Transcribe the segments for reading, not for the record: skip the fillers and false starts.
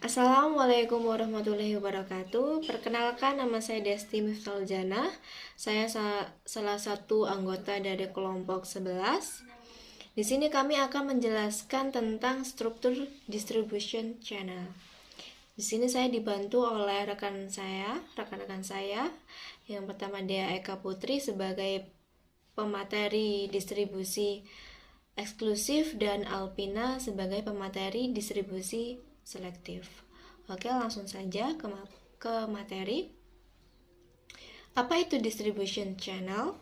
Assalamualaikum warahmatullahi wabarakatuh. Perkenalkan, nama saya Desti Miftaljana. Saya salah satu anggota dari kelompok 11. Di sini kami akan menjelaskan tentang struktur distribution channel. Di sini saya dibantu oleh rekan-rekan saya. Yang pertama Dea Eka Putri sebagai pemateri distribusi eksklusif dan Alpina sebagai pemateri distribusi selektif. Oke, langsung saja ke materi. Apa itu distribution channel?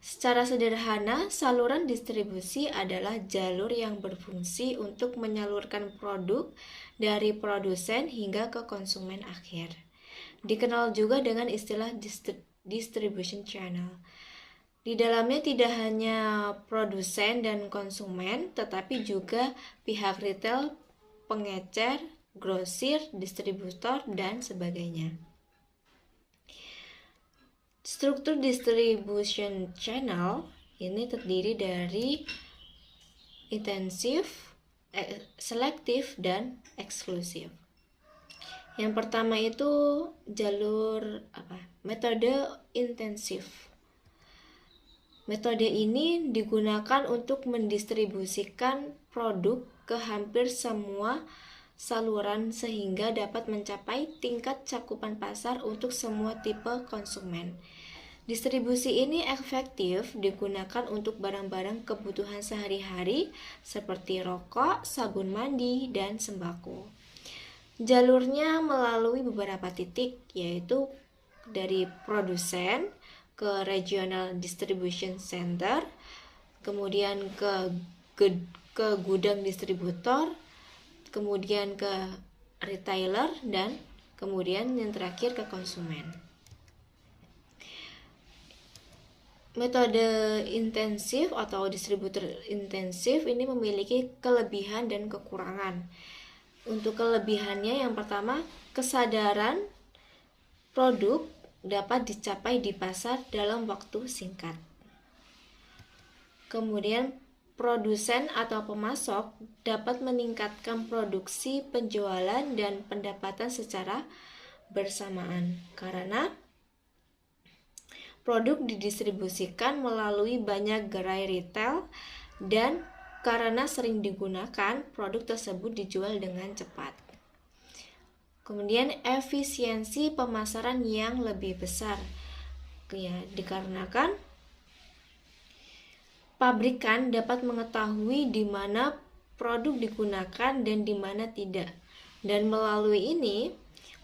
Secara sederhana, saluran distribusi adalah jalur yang berfungsi untuk menyalurkan produk dari produsen hingga ke konsumen akhir. Dikenal juga dengan istilah distribution channel. Di dalamnya tidak hanya produsen dan konsumen, tetapi juga pihak retail, pengecer, grosir, distributor, dan sebagainya. Struktur distribution channel ini terdiri dari intensif, selektif, dan eksklusif. Yang pertama itu metode intensif. Metode ini digunakan untuk mendistribusikan produk ke hampir semua saluran sehingga dapat mencapai tingkat cakupan pasar untuk semua tipe konsumen. Distribusi ini efektif digunakan untuk barang-barang kebutuhan sehari-hari seperti rokok, sabun mandi, dan sembako. Jalurnya melalui beberapa titik, yaitu dari produsen ke regional distribution center, kemudian ke gudang distributor, kemudian ke retailer, dan kemudian yang terakhir ke konsumen. Metode intensif atau distributor intensif ini memiliki kelebihan dan kekurangan. Untuk kelebihannya, yang pertama, kesadaran produk dapat dicapai di pasar dalam waktu singkat. Kemudian, produsen atau pemasok dapat meningkatkan produksi, penjualan, dan pendapatan secara bersamaan karena produk didistribusikan melalui banyak gerai retail dan karena sering digunakan, produk tersebut dijual dengan cepat. Kemudian efisiensi pemasaran yang lebih besar, dikarenakan pabrikan dapat mengetahui di mana produk digunakan dan di mana tidak. Dan melalui ini,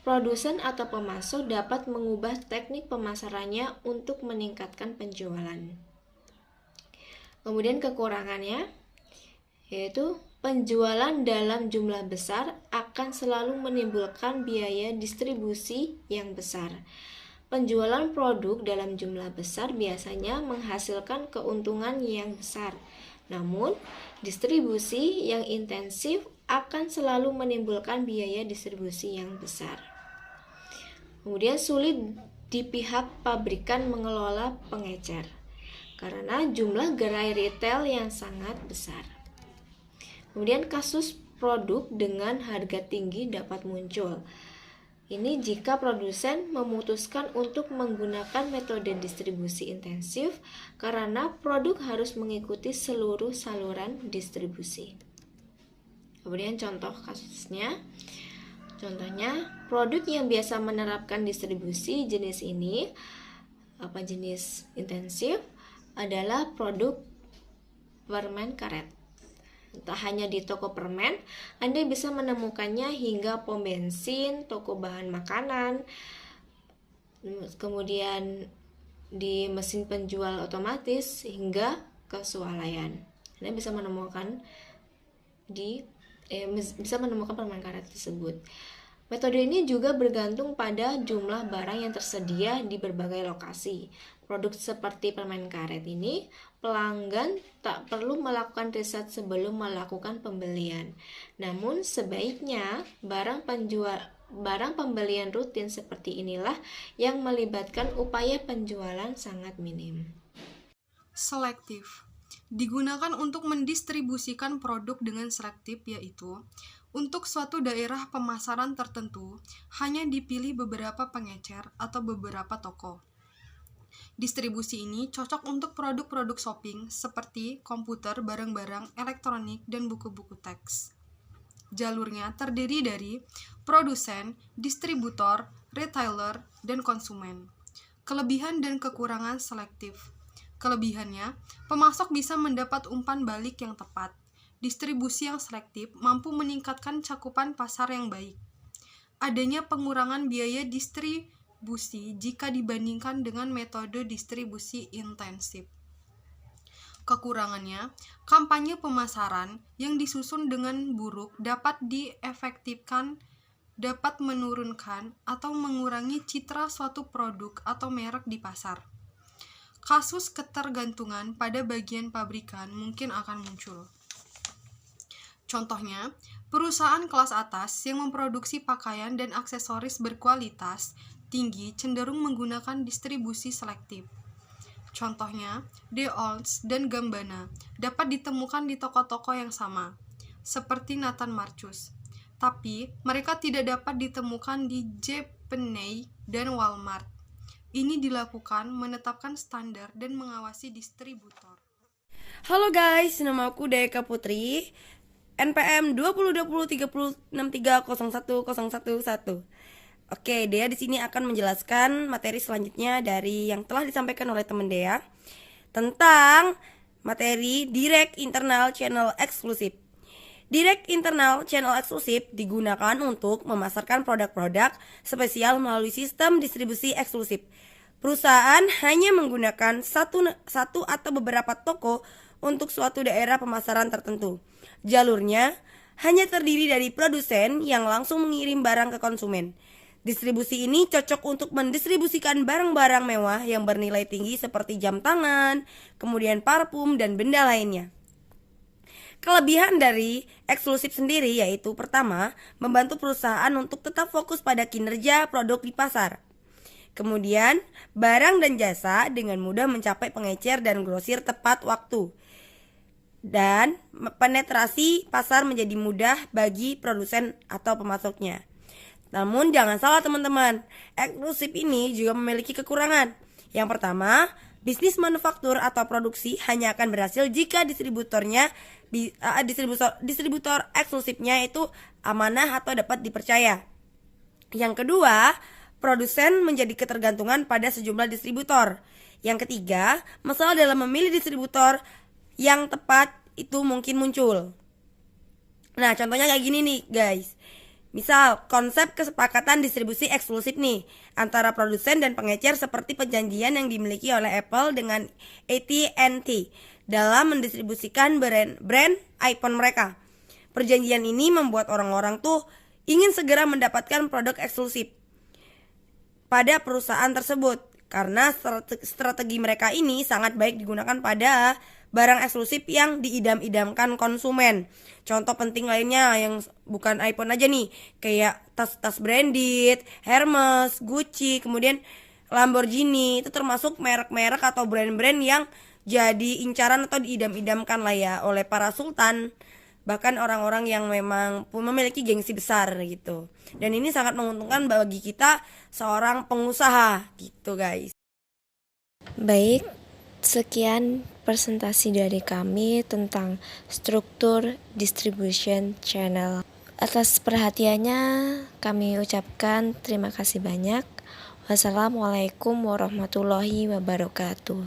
produsen atau pemasok dapat mengubah teknik pemasarannya untuk meningkatkan penjualan. Kemudian kekurangannya yaitu penjualan dalam jumlah besar akan selalu menimbulkan biaya distribusi yang besar. Penjualan produk dalam jumlah besar biasanya menghasilkan keuntungan yang besar. Namun, distribusi yang intensif akan selalu menimbulkan biaya distribusi yang besar. Kemudian sulit di pihak pabrikan mengelola pengecer karena jumlah gerai retail yang sangat besar. Kemudian kasus produk dengan harga tinggi dapat muncul. Ini jika produsen memutuskan untuk menggunakan metode distribusi intensif karena produk harus mengikuti seluruh saluran distribusi. Kemudian contoh kasusnya. Contohnya, produk yang biasa menerapkan distribusi jenis intensif adalah produk permen karet. Tak hanya di toko permen, Anda bisa menemukannya hingga pom bensin, toko bahan makanan, kemudian di mesin penjual otomatis hingga ke swalayan. Anda bisa menemukan permen karet tersebut. Metode ini juga bergantung pada jumlah barang yang tersedia di berbagai lokasi. Produk seperti permen karet ini, pelanggan tak perlu melakukan riset sebelum melakukan pembelian. Namun sebaiknya barang pembelian rutin seperti inilah yang melibatkan upaya penjualan sangat minim. Selektif digunakan untuk mendistribusikan produk dengan selektif, yaitu Untuk suatu daerah pemasaran tertentu, hanya dipilih beberapa pengecer atau beberapa toko. Distribusi ini cocok untuk produk-produk shopping seperti komputer, barang-barang elektronik, dan buku-buku teks. Jalurnya terdiri dari produsen, distributor, retailer, dan konsumen. Kelebihan dan kekurangan selektif. Kelebihannya, pemasok bisa mendapat umpan balik yang tepat. Distribusi yang selektif mampu meningkatkan cakupan pasar yang baik. Adanya pengurangan biaya distribusi jika dibandingkan dengan metode distribusi intensif. Kekurangannya, kampanye pemasaran yang disusun dengan buruk dapat menurunkan atau mengurangi citra suatu produk atau merek di pasar. Kasus ketergantungan pada bagian pabrikan mungkin akan muncul. Contohnya, perusahaan kelas atas yang memproduksi pakaian dan aksesoris berkualitas tinggi cenderung menggunakan distribusi selektif. Contohnya, DeOlds dan Gambana dapat ditemukan di toko-toko yang sama, seperti Nathan Marcus. Tapi, mereka tidak dapat ditemukan di Jeepney dan Walmart. Ini dilakukan menetapkan standar dan mengawasi distributor. Halo guys, nama aku Deka Putri, NPM 20203063010111. Oke, Dea di sini akan menjelaskan materi selanjutnya dari yang telah disampaikan oleh teman Dea tentang materi Direct Internal Channel Eksklusif. Direct Internal Channel Eksklusif digunakan untuk memasarkan produk-produk spesial melalui sistem distribusi eksklusif. Perusahaan hanya menggunakan satu atau beberapa toko untuk suatu daerah pemasaran tertentu. Jalurnya hanya terdiri dari produsen yang langsung mengirim barang ke konsumen. Distribusi ini cocok untuk mendistribusikan barang-barang mewah yang bernilai tinggi seperti jam tangan, kemudian parfum, dan benda lainnya. Kelebihan dari eksklusif sendiri yaitu pertama, membantu perusahaan untuk tetap fokus pada kinerja produk di pasar. Kemudian, barang dan jasa dengan mudah mencapai pengecer dan grosir tepat waktu. Dan penetrasi pasar menjadi mudah bagi produsen atau pemasoknya. Namun jangan salah teman-teman, eksklusif ini juga memiliki kekurangan. Yang pertama, bisnis manufaktur atau produksi hanya akan berhasil jika distributor eksklusifnya itu amanah atau dapat dipercaya. Yang kedua, produsen menjadi ketergantungan pada sejumlah distributor. Yang ketiga, masalah dalam memilih distributor yang tepat itu mungkin muncul. Nah, contohnya kayak gini nih guys. Misal, konsep kesepakatan distribusi eksklusif nih antara produsen dan pengecer seperti perjanjian yang dimiliki oleh Apple dengan AT&T dalam mendistribusikan brand iPhone mereka. Perjanjian ini membuat orang-orang tuh ingin segera mendapatkan produk eksklusif pada perusahaan tersebut karena strategi mereka ini sangat baik digunakan pada barang eksklusif yang diidam-idamkan konsumen. Contoh penting lainnya yang bukan iPhone aja nih, kayak tas-tas branded, Hermes, Gucci, kemudian Lamborghini, itu termasuk merek-merek atau brand-brand yang jadi incaran atau diidam-idamkan lah ya oleh para sultan, bahkan orang-orang yang memang memiliki gengsi besar gitu. Dan ini sangat menguntungkan bagi kita seorang pengusaha gitu guys. Baik, sekian presentasi dari kami tentang struktur distribution channel. Atas perhatiannya kami ucapkan terima kasih banyak. Wassalamualaikum warahmatullahi wabarakatuh.